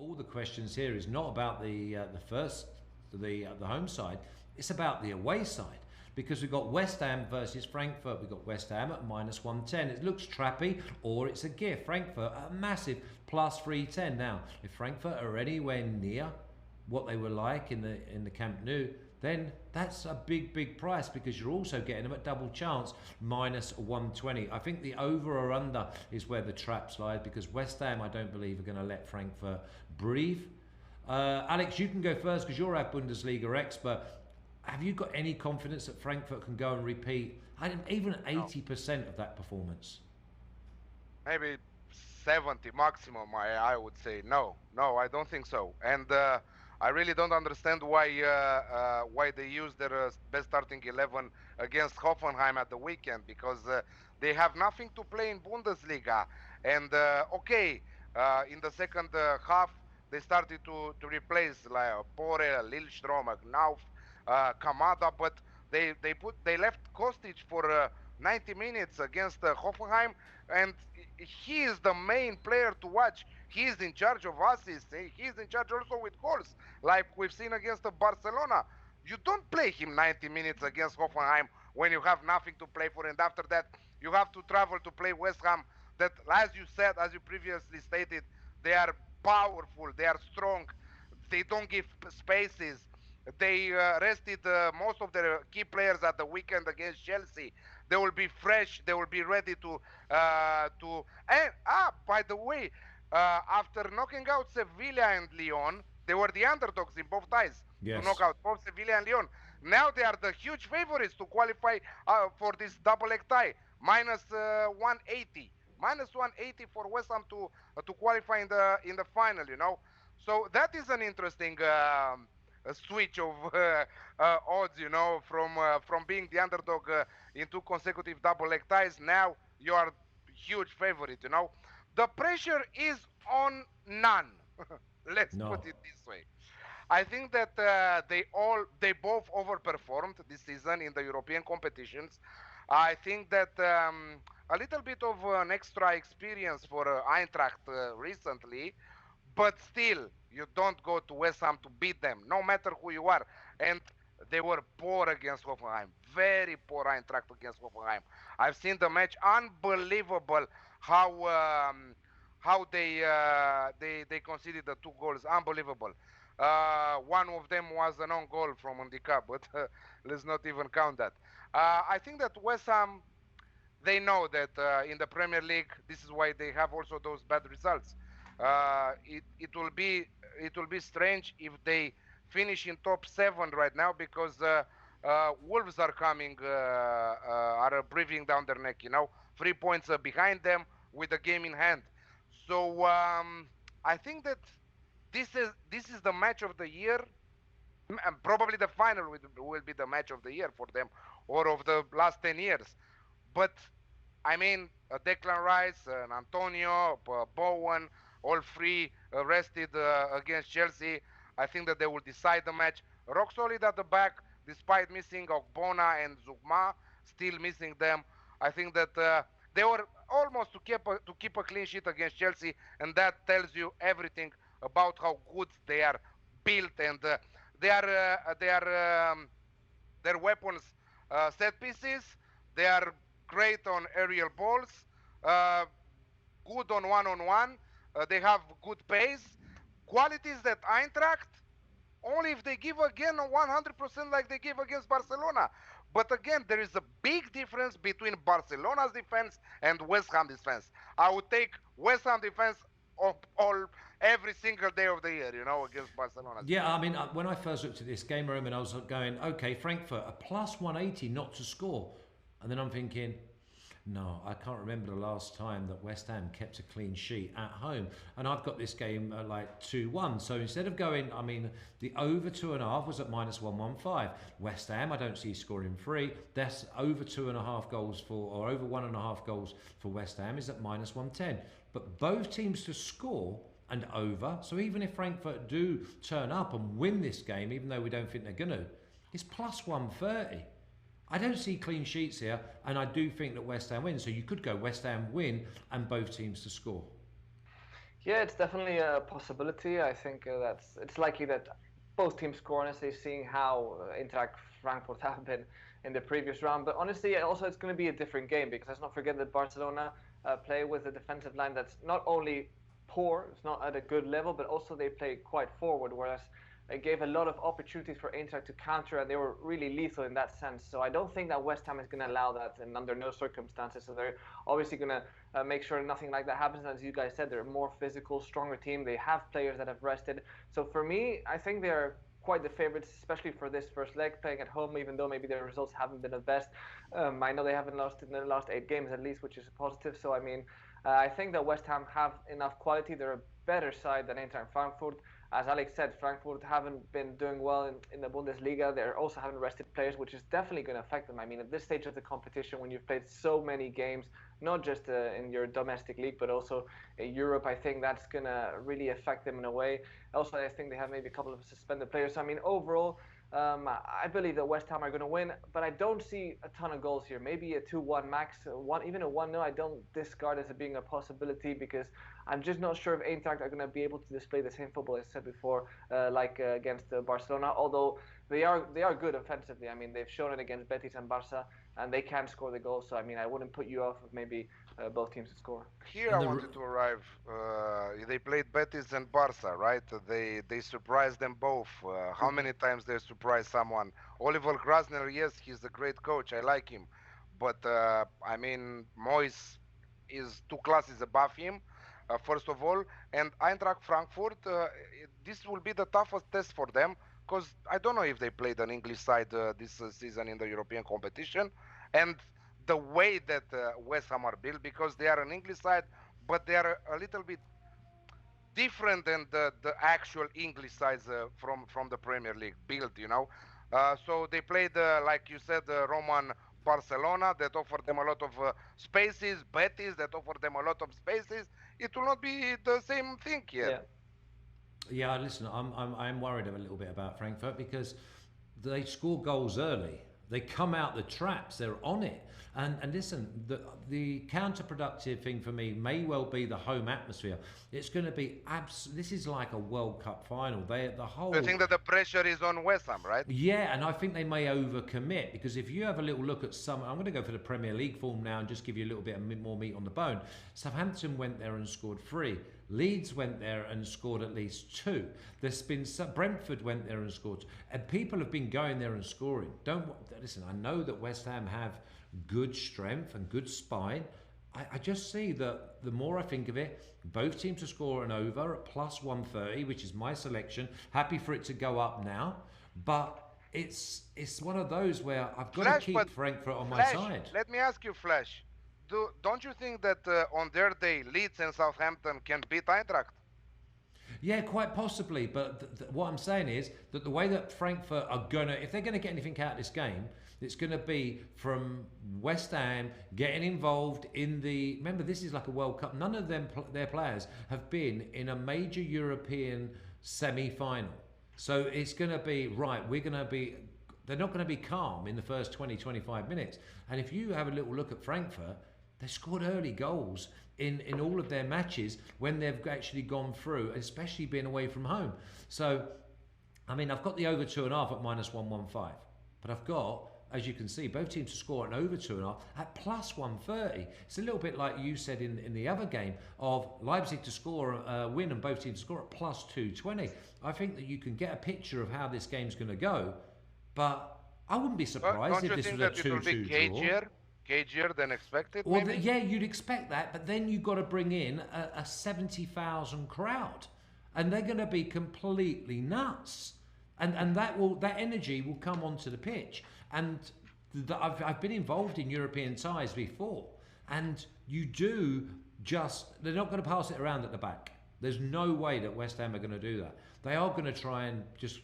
all the questions here is not about the home side. It's about the away side, because we've got West Ham versus Frankfurt. We've got West Ham at -110. It looks trappy, or it's a gift. Frankfurt at a massive +310. Now, if Frankfurt are anywhere near what they were like in the Camp Nou, then that's a big price, because you're also getting them at double chance -120. I think the over or under is where the traps lie, because West Ham, I don't believe, are going to let Frankfurt breathe. Alex, you can go first because you're our Bundesliga expert. Have you got any confidence that Frankfurt can go and repeat even 80% of that performance? Maybe 70 maximum. I would say no, I don't think so. And I really don't understand why they use their best starting 11 against Hoffenheim at the weekend, because they have nothing to play in Bundesliga. And in the second half they started to replace like Borel, Lillstrom, Knauf, Kamada, but they left Kostic for 90 minutes against Hoffenheim, and he is the main player to watch. He is in charge of assists. He is in charge also with goals, like we've seen against Barcelona. You don't play him 90 minutes against Hoffenheim when you have nothing to play for, and after that you have to travel to play West Ham. That, as you said, as you previously stated, they are powerful, they are strong, they don't give spaces. They rested most of their key players at the weekend against Chelsea. They will be fresh. They will be ready to. And by the way, after knocking out Sevilla and Lyon, they were the underdogs in both ties. Yes. To knock out both Sevilla and Lyon. Now they are the huge favorites to qualify for this double leg tie. -180. -180 for West Ham to qualify in the final. You know, so that is an interesting. A switch of odds, you know, from being the underdog in 2 consecutive double leg ties. Now you are huge favorite, you know. The pressure is on none. Let's put it this way. I think that they both overperformed this season in the European competitions. I think that a little bit of an extra experience for Eintracht recently, but still, you don't go to West Ham to beat them, no matter who you are. And they were poor against Hoffenheim, very poor Eintracht against Hoffenheim. I've seen the match, unbelievable how they conceded the 2 goals, unbelievable. One of them was an own goal from Ndika, but let's not even count that. I think that West Ham, they know that in the Premier League, this is why they have also those bad results. It will be strange if they finish in top 7 right now, because Wolves are coming, are breathing down their neck. You know, 3 points behind them with the game in hand. So I think that this is the match of the year, and probably the final will be the match of the year for them, or of the last 10 years. But I mean, Declan Rice, Antonio, Bowen, all 3 rested against Chelsea. I think that they will decide the match. Rock solid at the back, despite missing Ogbonna and Zugma, still missing them. I think that they were almost to keep a clean sheet against Chelsea, and that tells you everything about how good they are built, and their weapons, set pieces. They are great on aerial balls, good on one-on-one. They have good pace, qualities that Eintracht, only if they give again 100% like they give against Barcelona. But again, there is a big difference between Barcelona's defense and West Ham defense. I would take West Ham defense every single day of the year, you know, against Barcelona. Yeah, I mean, when I first looked at this game room, and I was going, okay, Frankfurt, a +180 not to score. And then I'm thinking, no, I can't remember the last time that West Ham kept a clean sheet at home. And I've got this game like 2-1. So instead of going, I mean, the over 2.5 was at -115. West Ham, I don't see scoring 3. That's over 2.5 goals or over 1.5 goals for West Ham is at -110. But both teams to score and over. So even if Frankfurt do turn up and win this game, even though we don't think they're going to, it's +130. I don't see clean sheets here, and I do think that West Ham wins. So you could go West Ham win and both teams to score. Yeah, it's definitely a possibility. I think it's likely that both teams score. Honestly, seeing how Eintracht Frankfurt have been in the previous round, but honestly, also it's going to be a different game because let's not forget that Barcelona play with a defensive line that's not only poor, it's not at a good level, but also they play quite forward, whereas it gave a lot of opportunities for Eintracht to counter, and they were really lethal in that sense. So I don't think that West Ham is going to allow that, and under no circumstances. So they're obviously going to make sure nothing like that happens. As you guys said, they're a more physical, stronger team. They have players that have rested. So for me, I think they're quite the favorites, especially for this first leg, playing at home, even though maybe their results haven't been the best. I know they haven't lost in the last 8 games at least, which is positive. So I mean, I think that West Ham have enough quality. They're a better side than Eintracht Frankfurt. As Alex said, Frankfurt haven't been doing well in the Bundesliga. They also haven't rested players, which is definitely going to affect them. I mean, at this stage of the competition, when you've played so many games, not just in your domestic league, but also in Europe, I think that's going to really affect them in a way. Also, I think they have maybe a couple of suspended players. So, I mean, overall, I believe that West Ham are going to win, but I don't see a ton of goals here. Maybe a 2-1 max, even a 1-0. I don't discard as being a possibility because I'm just not sure if Eintracht are going to be able to display the same football as I said before, against Barcelona. Although they are good offensively. I mean, they've shown it against Betis and Barca, and they can score the goals. So I mean, I wouldn't put you off of maybe both teams to score. Here I And wanted to arrive. They played Betis and Barca, right? They surprised them both. How Mm-hmm. many times they surprised someone? Oliver Glasner, yes, he's a great coach. I like him, but I mean Moyes is 2 classes above him. First of all, and Eintracht Frankfurt, this will be the toughest test for them because I don't know if they played an English side this season in the European competition, and the way that West Ham are built because they are an English side, but they are a little bit different than the actual English sides from the Premier League built, you know. So they played, like you said, Roman Barcelona that offered them a lot of spaces, Betis that offered them a lot of spaces. It will not be the same thing here. Yeah. Yeah, listen, I'm worried a little bit about Frankfurt because they score goals early. They come out the traps. They're on it. And listen, the counterproductive thing for me may well be the home atmosphere. It's going to be This is like a World Cup final. The Do you whole. think that the pressure is on West Ham, right? Yeah, and I think they may overcommit because if you have a little look at some, I'm going to go for the Premier League form now and just give you a little bit more meat on the bone. Southampton went there and scored 3. Leeds went there and scored at least 2. There's been Brentford went there and scored, and people have been going there and scoring. Don't listen. I know that West Ham have good strength and good spine. I just see that the more I think of it, both teams to score an over at plus 130, which is my selection. Happy for it to go up now, but it's one of those where I've got to keep Frankfurt on my side. Let me ask you, Flash. Don't you think that on their day, Leeds and Southampton can beat Eintracht? Yeah, quite possibly. But what I'm saying is that the way that Frankfurt are if they're gonna get anything out of this game, it's going to be from West Ham getting involved in the. Remember, this is like a World Cup. None of their players have been in a major European semi-final. So it's going to be right. They're not going to be calm in the first 20, 25 minutes. And if you have a little look at Frankfurt, they scored early goals in all of their matches when they've actually gone through, especially being away from home. So, I mean, I've got the over 2.5 at minus 115, but I've got, as you can see, both teams to score an over 2.5 at plus 130. It's a little bit like you said in the other game of Leipzig to score a win and both teams to score at plus 220. I think that you can get a picture of how this game's going to go, but I wouldn't be surprised if this was a 2-2 draw. Cagier than expected, Well, maybe? yeah, you'd expect that, but then you've got to bring in a 70,000 crowd, and they're going to be completely nuts, and that energy will come onto the pitch. And I've been involved in European ties before, and they're not going to pass it around at the back. There's no way that West Ham are going to do that. They are going to try and just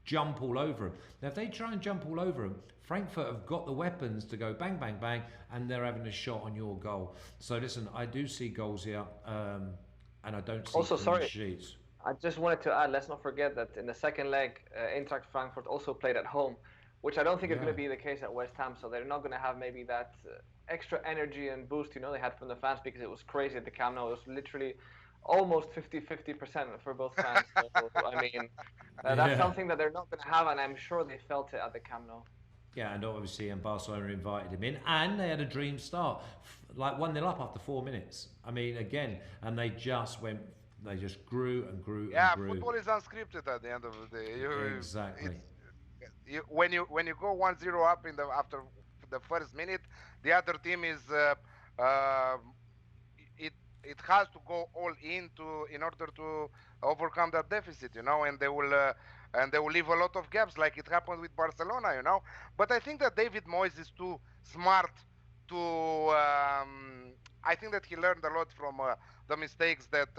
jump all over them. Now, if they try and jump all over them, Frankfurt have got the weapons to go bang, bang, bang, and they're having a shot on your goal. So listen, I do see goals here, and I don't see clean sheets. I just wanted to add, let's not forget that in the second leg, Eintracht Frankfurt also played at home, which I don't think is going to be the case at West Ham. So they're not going to have maybe that extra energy and boost, they had from the fans because it was crazy at the Camp Nou. It was literally almost 50% for both fans. So, I mean, that's something that they're not going to have, and I'm sure they felt it at the Camp Nou. Yeah, and obviously, and Barcelona invited him in, and they had a dream start, like 1-0 up after 4 minutes. I mean, again, and they just grew and grew Yeah, and grew. football is unscripted at the end of the day. Exactly. When you go 1-0 up after the first minute, the other team is uh, it has to go all in order to overcome that deficit, and they will leave a lot of gaps, like it happened with Barcelona. But I think that David Moyes is too smart to. I think that he learned a lot from the mistakes that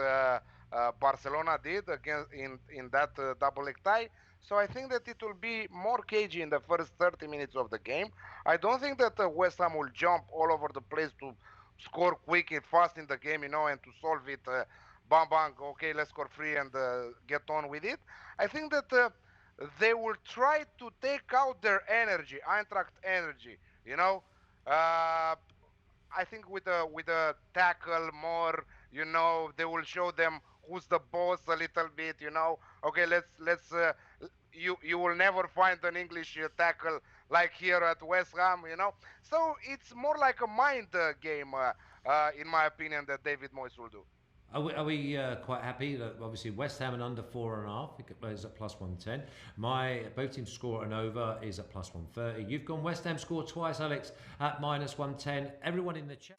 Barcelona did against in that double leg tie. So I think that it will be more cagey in the first 30 minutes of the game. I don't think that West Ham will jump all over the place to score quick and fast in the game, and to solve it, bang bang, okay, let's score free and get on with it. I think that they will try to take out their energy, Eintracht energy, I think with a tackle more, they will show them who's the boss a little bit, Okay, let's you will never find an English tackle like here at West Ham, So it's more like a mind game, in my opinion, that David Moyes will do. Are we quite happy that obviously West Ham and under 4.5 is at +110. Both teams score and over is at +130. You've gone West Ham score twice, Alex, at -110. Everyone in the chat.